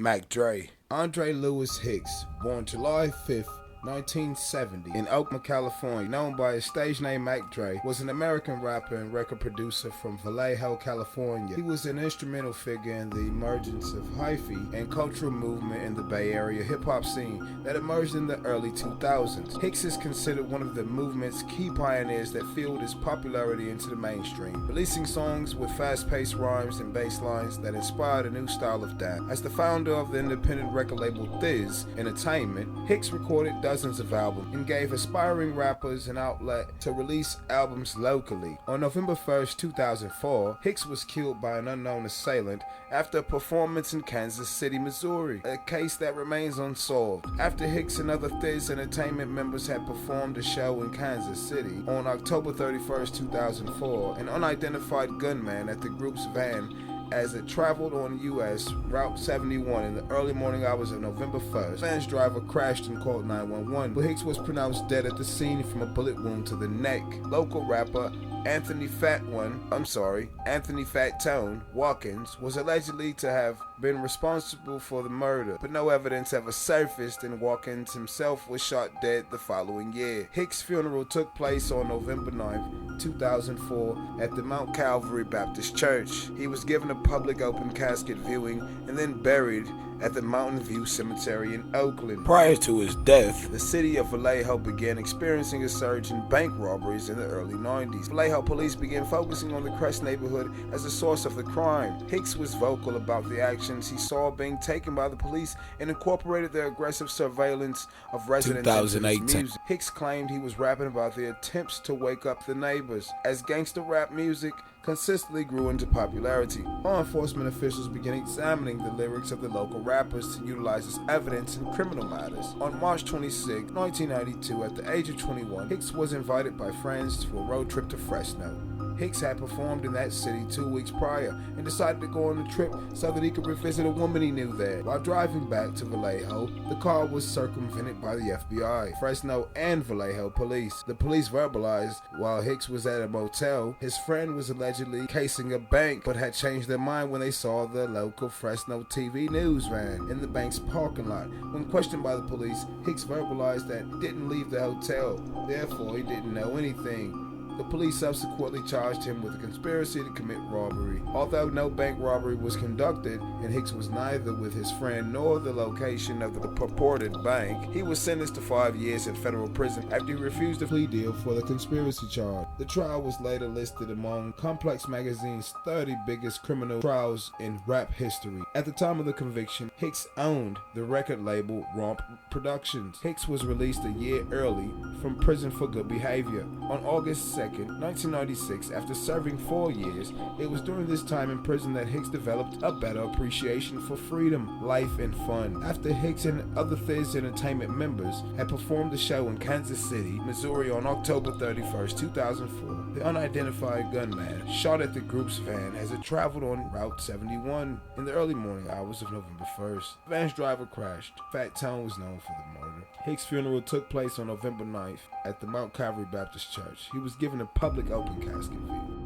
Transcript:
Mac Dre. Andre Lewis Hicks, born July 5th, 1970 in Oakland, California, known by his stage name Mac Dre, was an American rapper and record producer from Vallejo, California. He was an instrumental figure in the emergence of hyphy and cultural movement in the Bay Area hip-hop scene that emerged in the early 2000s. Hicks is considered one of the movement's key pioneers that fueled his popularity into the mainstream, releasing songs with fast-paced rhymes and bass lines that inspired a new style of dance. As the founder of the independent record label Thiz Entertainment, Hicks recorded dozens of albums and gave aspiring rappers an outlet to release albums locally. On November 1st, 2004, Hicks was killed by an unknown assailant after a performance in Kansas City, Missouri, a case that remains unsolved. After Hicks and other Thiz Entertainment members had performed a show in Kansas City on October 31st, 2004, an unidentified gunman at the group's van as it traveled on US Route 71 in the early morning hours of November 1st. The van's driver crashed and called 911, but Hicks was pronounced dead at the scene from a bullet wound to the neck. Local rapper Anthony Fatone Watkins was allegedly to have been responsible for the murder, but no evidence ever surfaced, and Watkins himself was shot dead the following year. Hicks' funeral took place on November 9th, 2004 at the Mount Calvary Baptist Church. He was given a public open casket viewing and then buried at the Mountain View Cemetery in Oakland. Prior to his death, the city of Vallejo began experiencing a surge in bank robberies in the early 90s. Vallejo police began focusing on the Crest neighborhood as a source of the crime. Hicks was vocal about the actions he saw being taken by the police and incorporated their aggressive surveillance of residents into his music. Hicks claimed he was rapping about the attempts to wake up the neighbors. As gangster rap music consistently grew into popularity, law enforcement officials began examining the lyrics of the local rappers to utilize as evidence in criminal matters. On March 26, 1992, at the age of 21, Hicks was invited by friends to a road trip to Fresno. Hicks had performed in that city 2 weeks prior and decided to go on the trip so that he could revisit a woman he knew there. While driving back to Vallejo, the car was circumvented by the FBI, Fresno, and Vallejo police. The police verbalized while Hicks was at a motel, his friend was allegedly casing a bank but had changed their mind when they saw the local Fresno TV news van in the bank's parking lot. When questioned by the police, Hicks verbalized that he didn't leave the hotel, therefore he didn't know anything. The police subsequently charged him with a conspiracy to commit robbery. Although no bank robbery was conducted, and Hicks was neither with his friend nor the location of the purported bank, he was sentenced to 5 years in federal prison after he refused a plea deal for the conspiracy charge. The trial was later listed among Complex Magazine's 30 biggest criminal trials in rap history. At the time of the conviction, Hicks owned the record label Romp Productions. Hicks was released a year early from prison for good behavior. On August 2nd, 1996, after serving 4 years, it was during this time in prison that Hicks developed a better appreciation for freedom, life, and fun. After Hicks and other Thiz Entertainment members had performed the show in Kansas City, Missouri on October 31st, 2004, the unidentified gunman shot at the group's van as it traveled on Route 71 in the early morning hours of November 1st. The van's driver crashed. Fatone was known for the murder. Hicks' funeral took place on November 9th at the Mount Calvary Baptist Church. He was given a public open casket view.